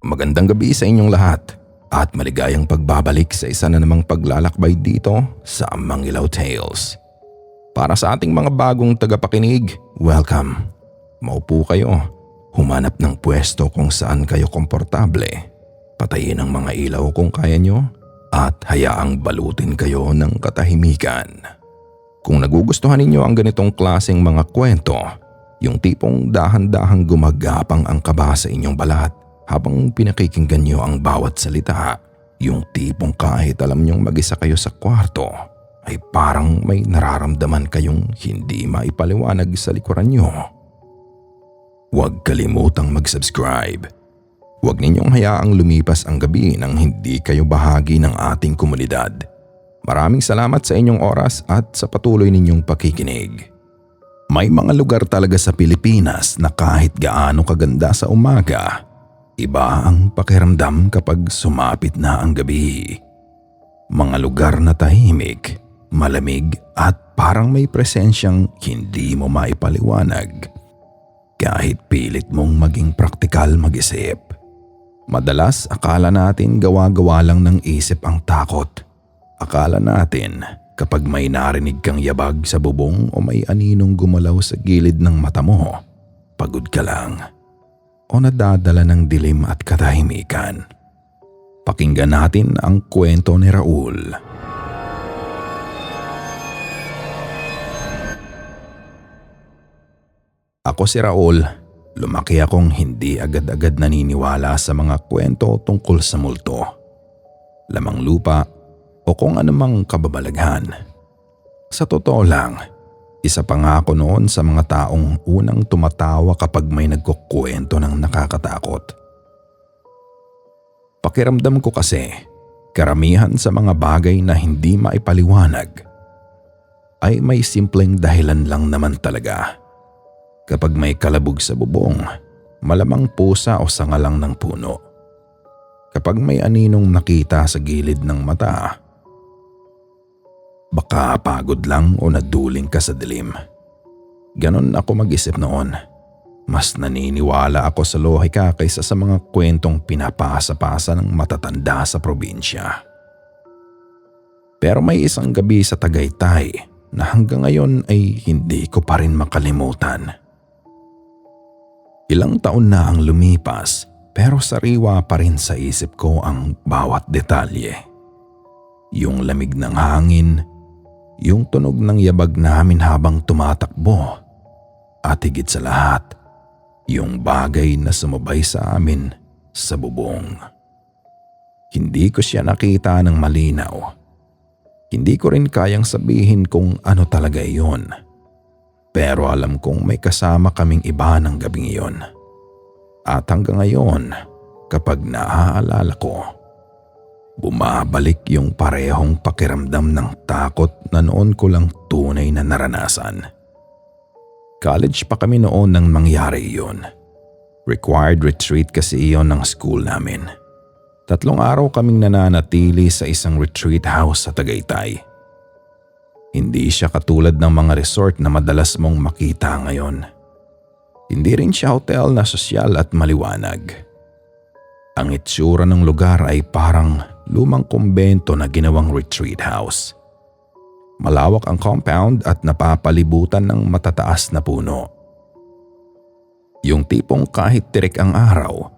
Magandang gabi sa inyong lahat at maligayang pagbabalik sa isa na namang paglalakbay dito sa Mangilaw Tales. Para sa ating mga bagong tagapakinig, welcome. Maupo kayo, humanap ng pwesto kung saan kayo komportable, patayin ang mga ilaw kung kaya nyo at hayaang balutin kayo ng katahimikan. Kung nagugustuhan ninyo ang ganitong klaseng mga kwento, yung tipong dahan-dahang gumagapang ang kaba sa inyong balat habang pinakikinggan nyo ang bawat salita, yung tipong kahit alam nyong mag-isa kayo sa kwarto, ay parang may nararamdaman kayong hindi maipaliwanag sa likuran nyo. Huwag kalimutang mag-subscribe. Huwag ninyong hayaang lumipas ang gabi nang hindi kayo bahagi ng ating komunidad. Maraming salamat sa inyong oras at sa patuloy ninyong pakikinig. May mga lugar talaga sa Pilipinas na kahit gaano kaganda sa umaga, iba ang pakiramdam kapag sumapit na ang gabi. Mga lugar na tahimik, malamig at parang may presensyang hindi mo maipaliwanag. Kahit pilit mong maging praktikal mag-isip. Madalas akala natin gawa-gawa lang ng isip ang takot. Akala natin kapag may narinig kang yabag sa bubong o may aninong gumalaw sa gilid ng mata mo, pagod ka lang o nadadala ng dilim at katahimikan. Pakinggan natin ang kwento ni Raul. Ako si Raul. Lumaki akong hindi agad-agad naniniwala sa mga kwento tungkol sa multo, lamang lupa o kung anumang kababalaghan. Sa totoo lang, isa pa nga ako noon sa mga taong unang tumatawa kapag may nagkukwento ng nakakatakot. Pakiramdam ko kasi, karamihan sa mga bagay na hindi maipaliwanag ay may simpleng dahilan lang naman talaga. Kapag may kalabog sa bubong, malamang pusa o sanga lang ng puno. Kapag may aninong nakita sa gilid ng mata, baka pagod lang o naduling ka sa dilim. Ganon ako mag-isip noon. Mas naniniwala ako sa lohika kaysa sa mga kwentong pinapasa-pasa ng matatanda sa probinsya. Pero may isang gabi sa Tagaytay na hanggang ngayon ay hindi ko pa rin makalimutan. Ilang taon na ang lumipas pero sariwa pa rin sa isip ko ang bawat detalye. Yung lamig ng hangin, yung tunog ng yabag namin habang tumatakbo, at higit sa lahat, yung bagay na sumabay sa amin sa bubong. Hindi ko siya nakita ng malinaw. Hindi ko rin kayang sabihin kung ano talaga iyon. Pero alam kong may kasama kaming iba ng gabing iyon. At hanggang ngayon, kapag naaalala ko, bumabalik yung parehong pakiramdam ng takot na noon ko lang tunay na naranasan. College pa kami noon nang mangyari iyon. Required retreat kasi iyon ng school namin. 3 araw kaming nananatili sa isang retreat house sa Tagaytay. Hindi siya katulad ng mga resort na madalas mong makita ngayon. Hindi rin siya hotel na sosyal at maliwanag. Ang itsura ng lugar ay parang lumang kumbento na ginawang retreat house. Malawak ang compound at napapalibutan ng matataas na puno. Yung tipong kahit tirik ang araw,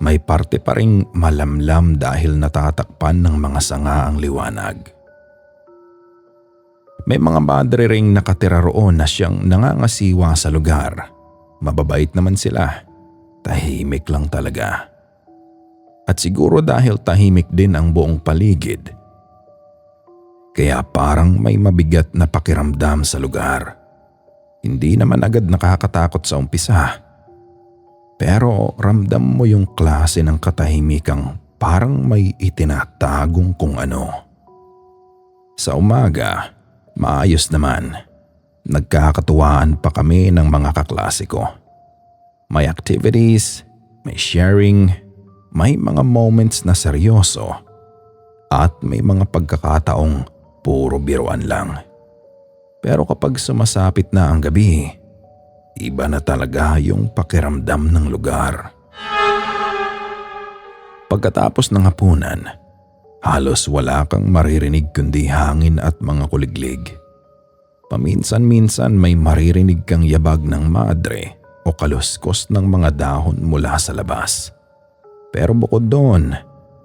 may parte pa ring malamlam dahil natatakpan ng mga sanga ang liwanag. May mga madre ring nakatira roon na siyang nangangasiwa sa lugar. Mababait naman sila. Tahimik lang talaga. At siguro dahil tahimik din ang buong paligid, kaya parang may mabigat na pakiramdam sa lugar. Hindi naman agad nakakatakot sa umpisa. Pero ramdam mo yung klase ng katahimikang parang may itinatagong kung ano. Sa umaga, maayos naman. Nagkakatuwaan pa kami ng mga kaklase ko. May activities, may sharing, may mga moments na seryoso, at may mga pagkakataong puro biruan lang. Pero kapag sumasapit na ang gabi, iba na talaga yung pakiramdam ng lugar. Pagkatapos ng hapunan, halos wala kang maririnig kundi hangin at mga kuliglig. Paminsan-minsan may maririnig kang yabag ng madre o kaluskos ng mga dahon mula sa labas. Pero bukod doon,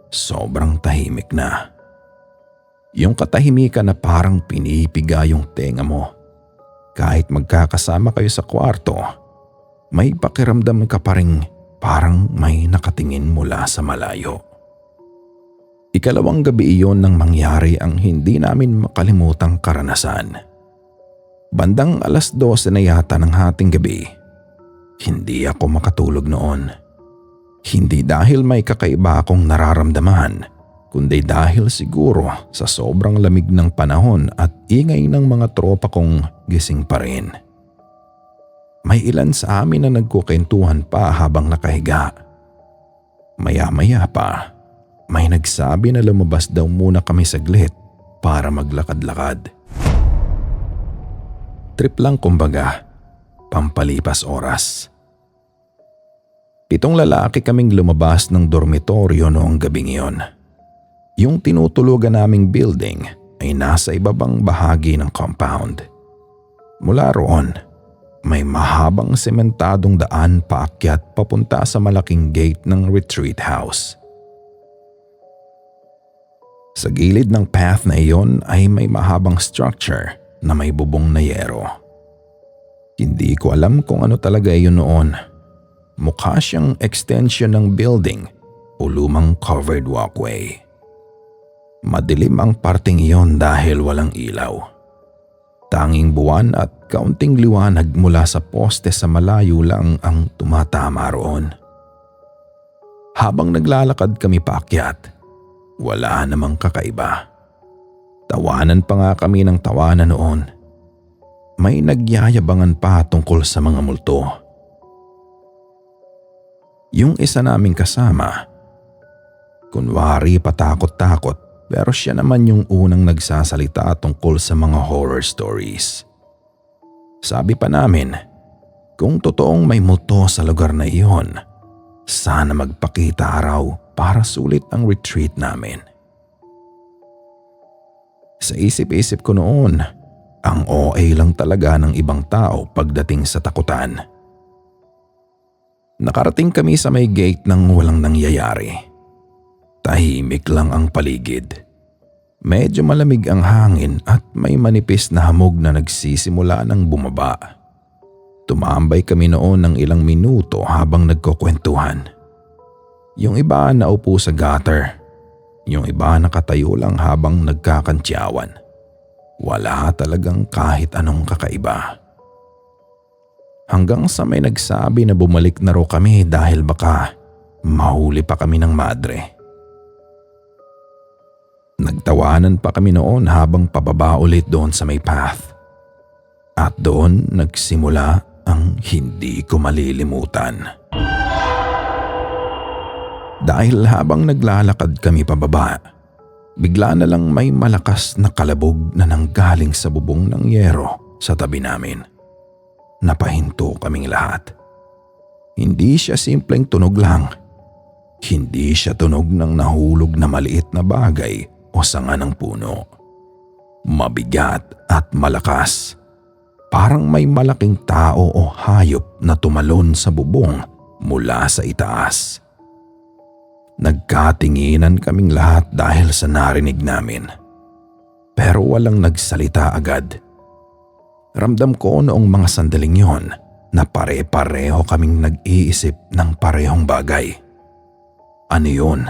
sobrang tahimik na. Yung katahimikan na parang pinipiga yung tenga mo. Kahit magkakasama kayo sa kwarto, may pakiramdam ka pa rin parang may nakatingin mula sa malayo. Ikalawang gabi iyon nang mangyari ang hindi namin makalimutang karanasan. Bandang 12:00 na yata ng hating gabi, hindi ako makatulog noon. Hindi dahil may kakaiba akong nararamdaman, kundi dahil siguro sa sobrang lamig ng panahon at ingay ng mga tropa kong gising pa rin. May ilan sa amin na nagkukentuhan pa habang nakahiga. Maya-maya pa, may nagsabi na lumabas daw muna kami saglit para maglakad-lakad. Trip lang kumbaga, pampalipas oras. 7 lalaki kaming lumabas ng dormitoryo noong gabing iyon. Yung tinutulugan naming building ay nasa ibabang bahagi ng compound. Mula roon, may mahabang sementadong daan paakyat papunta sa malaking gate ng retreat house. Sa gilid ng path na iyon ay may mahabang structure na may bubong na yero. Hindi ko alam kung ano talaga iyon noon. Mukha siyang extension ng building o lumang covered walkway. Madilim ang parting iyon dahil walang ilaw. Tanging buwan at kaunting liwanag mula sa poste sa malayo lang ang tumatama roon. Habang naglalakad kami paakyat, wala namang kakaiba. Tawanan pa nga kami ng tawanan noon. May nagyayabangan pa tungkol sa mga multo. Yung isa naming kasama, kunwari patakot-takot, pero siya naman yung unang nagsasalita tungkol sa mga horror stories. Sabi pa namin, kung totoong may multo sa lugar na iyon, sana magpakita araw para sulit ang retreat namin. Sa isip-isip ko noon, ang OA lang talaga ng ibang tao pagdating sa takutan. Nakarating kami sa may gate nang walang nangyayari. Tahimik lang ang paligid. Medyo malamig ang hangin at may manipis na hamog na nagsisimula ng bumaba. Tumambay kami noon ng ilang minuto habang nagkukwentuhan. Yung iba naupo sa gutter. Yung iba nakatayo lang habang nagkakantyawan. Wala talagang kahit anong kakaiba. Hanggang sa may nagsabi na bumalik na raw kami dahil baka mahuli pa kami ng madre. Nagtawanan pa kami noon habang pababa ulit doon sa may path. At doon nagsimula ang hindi ko malilimutan. Dahil habang naglalakad kami pababa, bigla na lang may malakas na kalabog na nanggaling sa bubong ng yero sa tabi namin. Napahinto kaming lahat. Hindi siya simpleng tunog lang. Hindi siya tunog ng nahulog na maliit na bagay o sanga ng puno. Mabigat at malakas. Parang may malaking tao o hayop na tumalon sa bubong mula sa itaas. Nagkatinginan kaming lahat dahil sa narinig namin. Pero walang nagsalita agad. Ramdam ko noong mga sandaling yon na pare-pareho kaming nag-iisip ng parehong bagay. Ano yun?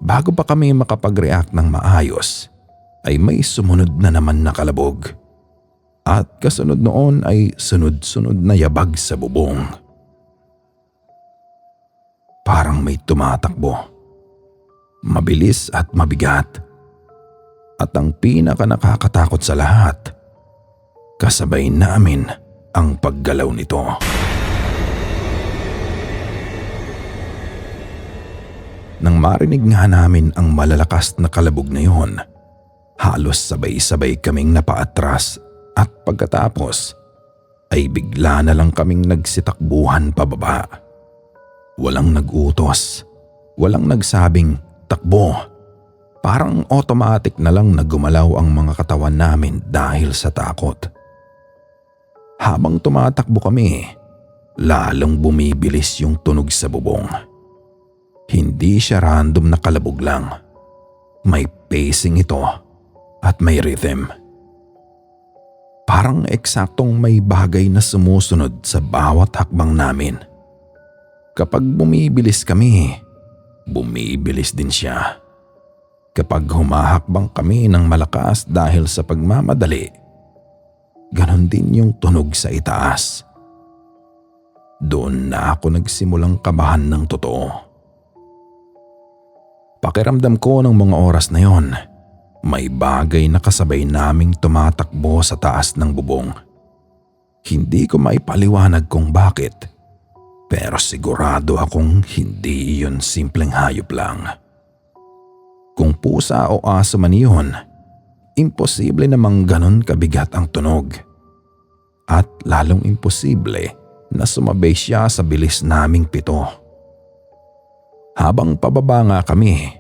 Bago pa kami makapag-react ng maayos, ay may sumunod na naman na kalabog. At kasunod noon ay sunod-sunod na yabag sa bubong. Parang may tumatakbo. Mabilis at mabigat. At ang pinaka nakakatakot sa lahat, kasabay namin ang paggalaw nito. Nang marinig nga namin ang malalakas na kalabog na yun, halos sabay-sabay kaming napaatras at pagkatapos ay bigla na lang kaming nagsitakbuhan pababa. Walang nag-utos, Walang nagsabing takbo. Parang automatic na lang na gumalaw ang mga katawan namin dahil sa takot. Habang tumatakbo kami, lalong bumibilis yung tunog sa bubong. Hindi siya random na kalabog lang. May pacing ito at may rhythm. Parang eksaktong may bagay na sumusunod sa bawat hakbang namin. Kapag bumibilis kami, bumibilis din siya. Kapag humahakbang kami ng malakas dahil sa pagmamadali, ganon din yung tunog sa itaas. Doon na ako nagsimulang kabahan ng totoo. Pakiramdam ko ng mga oras na yon, may bagay na kasabay naming tumatakbo sa taas ng bubong. Hindi ko maipaliwanag kung bakit, pero sigurado akong hindi yun simpleng hayop lang. Kung pusa o aso man yun, imposible namang ganon kabigat ang tunog. At lalong imposible na sumabay siya sa bilis naming 7. Habang pababa nga kami,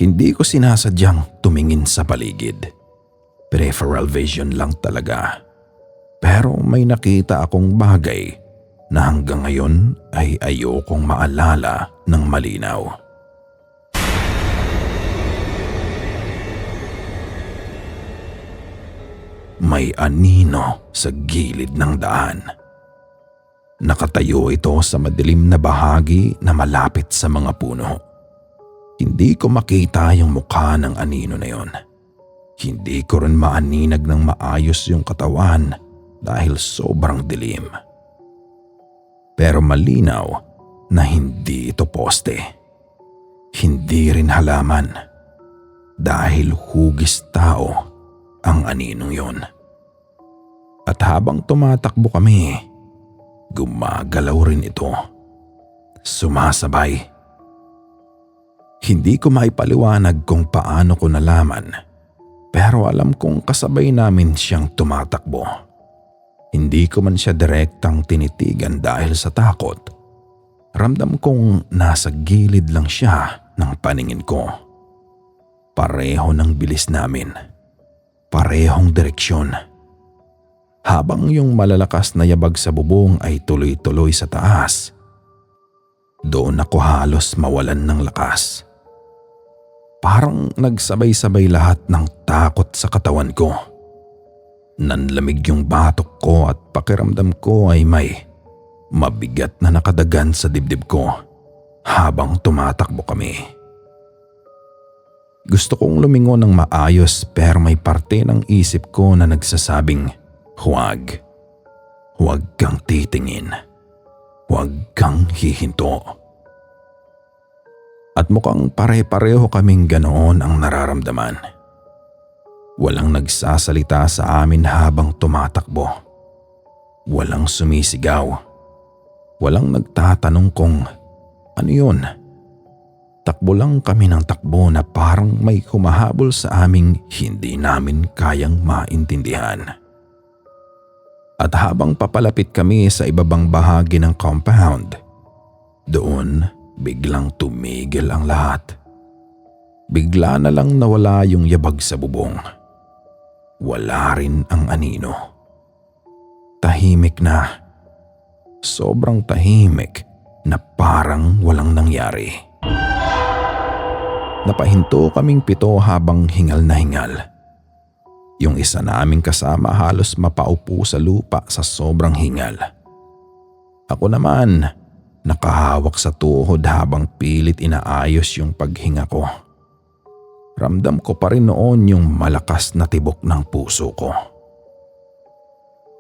hindi ko sinasadyang tumingin sa paligid. Peripheral vision lang talaga. Pero may nakita akong bagay na hanggang ngayon ay ayokong maalala ng malinaw. May anino sa gilid ng daan. Nakatayo ito sa madilim na bahagi na malapit sa mga puno. Hindi ko makita yung mukha ng anino na yon. Hindi ko rin maaninag ng maayos yung katawan dahil sobrang dilim. Pero malinaw na hindi ito poste. Hindi rin halaman dahil hugis tao ang aninong yon. At habang tumatakbo kami, gumagalaw rin ito. Sumasabay. Hindi ko maipaliwanag kung paano ko nalaman, pero alam kong kasabay namin siyang tumatakbo. Hindi ko man siya direktang tinitigan dahil sa takot. Ramdam kong nasa gilid lang siya ng paningin ko. Pareho ng bilis namin. Parehong direksyon. Habang yung malalakas na yabag sa bubong ay tuloy-tuloy sa taas, doon ako halos mawalan ng lakas. Parang nagsabay-sabay lahat ng takot sa katawan ko. Nanlamig yung batok ko at pakiramdam ko ay may mabigat na nakadagan sa dibdib ko habang tumatakbo kami. Gusto kong lumingon ng maayos pero may parte ng isip ko na nagsasabing, huwag. Huwag kang titingin. Huwag kang hihinto. At mukhang pare-pareho kaming ganoon ang nararamdaman. Walang nagsasalita sa amin habang tumatakbo. Walang sumisigaw. Walang nagtatanong kung ano yun. Takbo lang kami ng takbo na parang may humahabol sa aming hindi namin kayang maintindihan. At habang papalapit kami sa ibabang bahagi ng compound, doon biglang tumigil ang lahat. Bigla na lang nawala yung yabag sa bubong. Wala rin ang anino. Tahimik na. Sobrang tahimik na parang walang nangyari. Napahinto kaming 7 habang hingal na hingal. Yung isa naming kasama halos mapaupo sa lupa sa sobrang hingal. Ako naman, nakahawak sa tuhod habang pilit inaayos yung paghinga ko. Ramdam ko pa rin noon yung malakas na tibok ng puso ko.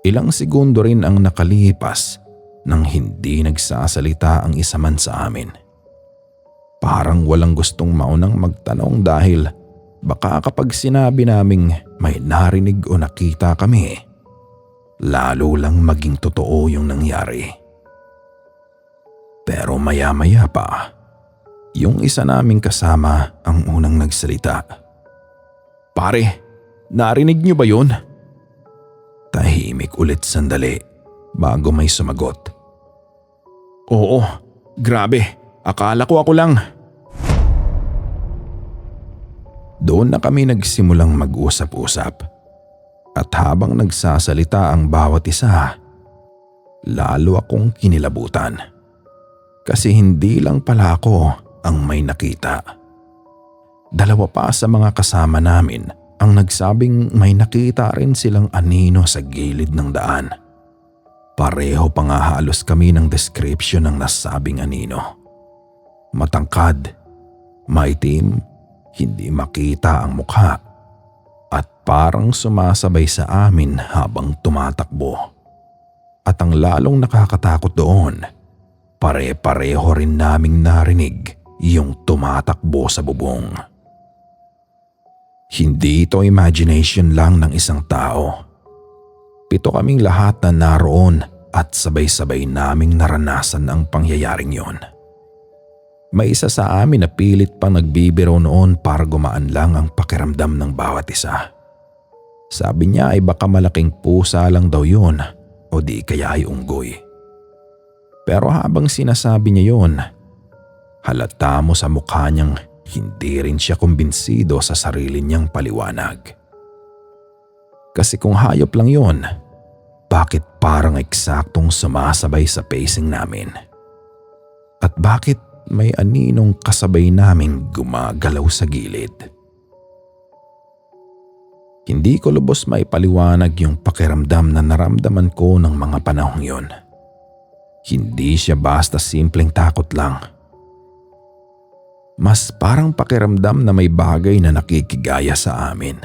Ilang segundo rin ang nakalipas nang hindi nagsasalita ang isa man sa amin. Parang walang gustong maunang magtanong dahil baka kapag sinabi naming may narinig o nakita kami, lalo lang maging totoo yung nangyari. Pero maya-maya pa, yung isa naming kasama ang unang nagsalita. Pare, narinig niyo ba yun? Tahimik ulit sandali bago may sumagot. Oo, grabe. Akala ko ako lang. Doon na kami nagsimulang mag-usap-usap. At habang nagsasalita ang bawat isa, lalo akong kinilabutan. Kasi hindi lang pala ako ang may nakita. Dalawa pa sa mga kasama namin ang nagsabing may nakita rin silang anino sa gilid ng daan. Pareho pa nga halos kami ng description ng nasabing anino. Matangkad, maitim, hindi makita ang mukha, at parang sumasabay sa amin habang tumatakbo. At ang lalong nakakatakot doon, pare-pareho rin naming narinig yung tumatakbo sa bubong. Hindi ito imagination lang ng isang tao. 7 kaming lahat na naroon at sabay-sabay naming naranasan ang pangyayaring yon. May isa sa amin na pilit pang nagbibiro noon para gumaan lang ang pakiramdam ng bawat isa. Sabi niya ay baka malaking pusa lang daw yun o di kaya ay unggoy. Pero habang sinasabi niya yon, halata mo sa mukha niyang hindi rin siya kumbinsido sa sarili niyang paliwanag. Kasi kung hayop lang yon, bakit parang eksaktong sumasabay sa pacing namin? At bakit may aninong kasabay naming gumagalaw sa gilid? Hindi ko lubos maipaliwanag yung pakiramdam na naramdaman ko ng mga panahong yon. Hindi siya basta simpleng takot lang. Mas parang pakiramdam na may bagay na nakikigaya sa amin.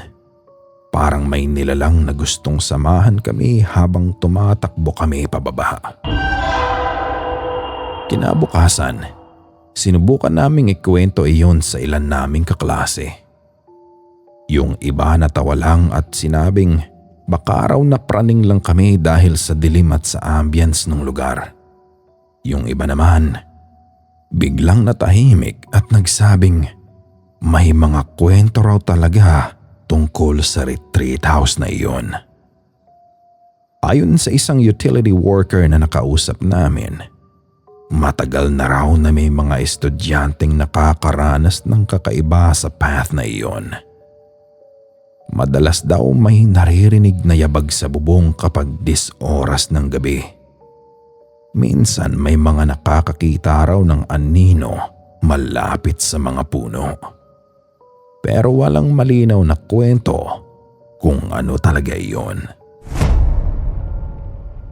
Parang may nilalang na gustong samahan kami habang tumatakbo kami pababa. Kinabukasan, sinubukan naming ikwento iyon sa ilan naming kaklase. Yung iba natawa lang at sinabing baka raw napraning lang kami dahil sa dilim at sa ambience ng lugar. Yung iba naman, biglang natahimik at nagsabing may mga kwento raw talaga tungkol sa retreat house na iyon. Ayon sa isang utility worker na nakausap namin, matagal na raw na may mga estudyanteng nakakaranas ng kakaiba sa path na iyon. Madalas daw may naririnig na yabag sa bubong kapag 10 oras ng gabi. Minsan may mga nakakakita raw ng anino malapit sa mga puno. Pero walang malinaw na kwento kung ano talaga iyon.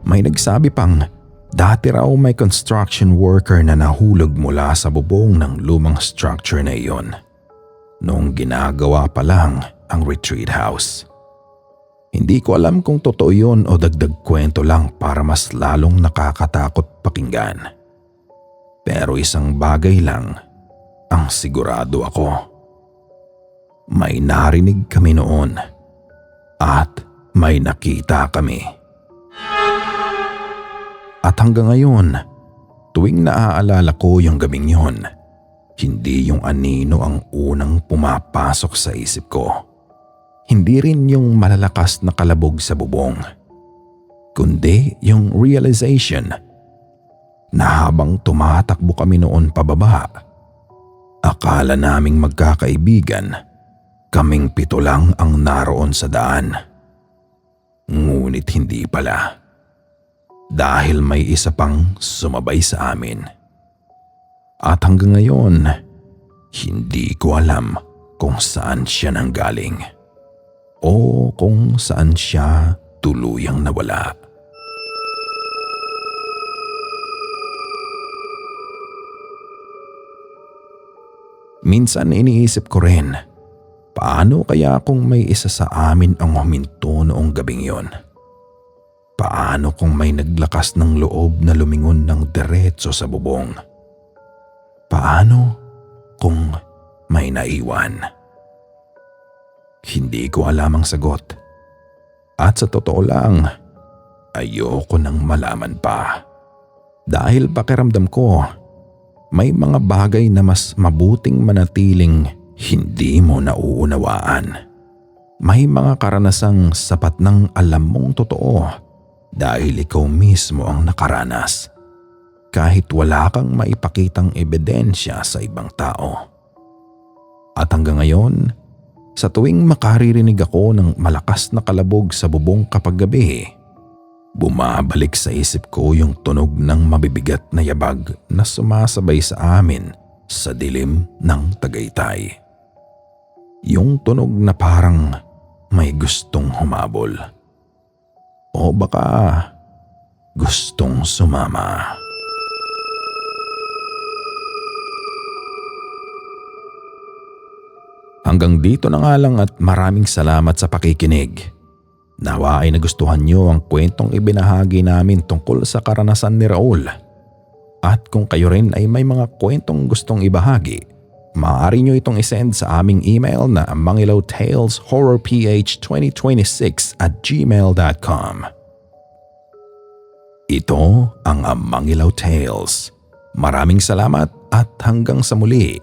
May nagsabi pang dati raw may construction worker na nahulog mula sa bubong ng lumang structure na iyon noong ginagawa pa lang ang retreat house. Hindi ko alam kung totoo yun o dagdag kwento lang para mas lalong nakakatakot pakinggan. Pero isang bagay lang ang sigurado ako. May narinig kami noon at may nakita kami. At hanggang ngayon, tuwing naaalala ko yung gabing yun, hindi yung anino ang unang pumapasok sa isip ko. Hindi rin yung malalakas na kalabog sa bubong, kundi yung realization na habang tumatakbo kami noon pababa, akala naming magkakaibigan, kaming 7 lang ang naroon sa daan. Ngunit hindi pala, dahil may isa pang sumabay sa amin. At hanggang ngayon, hindi ko alam kung saan siya nanggaling o kung saan siya tuluyang nawala. Minsan iniisip ko rin, paano kaya kung may isa sa amin ang huminto noong gabing yon? Paano kung may naglakas ng loob na lumingon ng diretso sa bubong? Paano kung may naiwan? Hindi ko alam ang sagot. At sa totoo lang, ayoko nang malaman pa. Dahil pakiramdam ko, may mga bagay na mas mabuting manatiling hindi mo nauunawaan. May mga karanasang sapat ng alam mong totoo dahil ikaw mismo ang nakaranas. Kahit wala kang maipakitang ebidensya sa ibang tao. At hanggang ngayon, Sa tuwing makaririnig ako ng malakas na kalabog sa bubong kapag gabi, bumabalik sa isip ko yung tunog ng mabibigat na yabag na sumasabay sa amin sa dilim ng Tagaytay. Yung tunog na parang may gustong humabol. O baka gustong sumama. Hanggang dito na nga lang at maraming salamat sa pakikinig. Nawa ay nagustuhan niyo ang kwentong ibinahagi namin tungkol sa karanasan ni Raul. At kung kayo rin ay may mga kwentong gustong ibahagi, maaari niyo itong isend sa aming email na mangilawtaleshorrorph2026@gmail.com. Ito ang Mangilaw Tales. Maraming salamat at hanggang sa muli.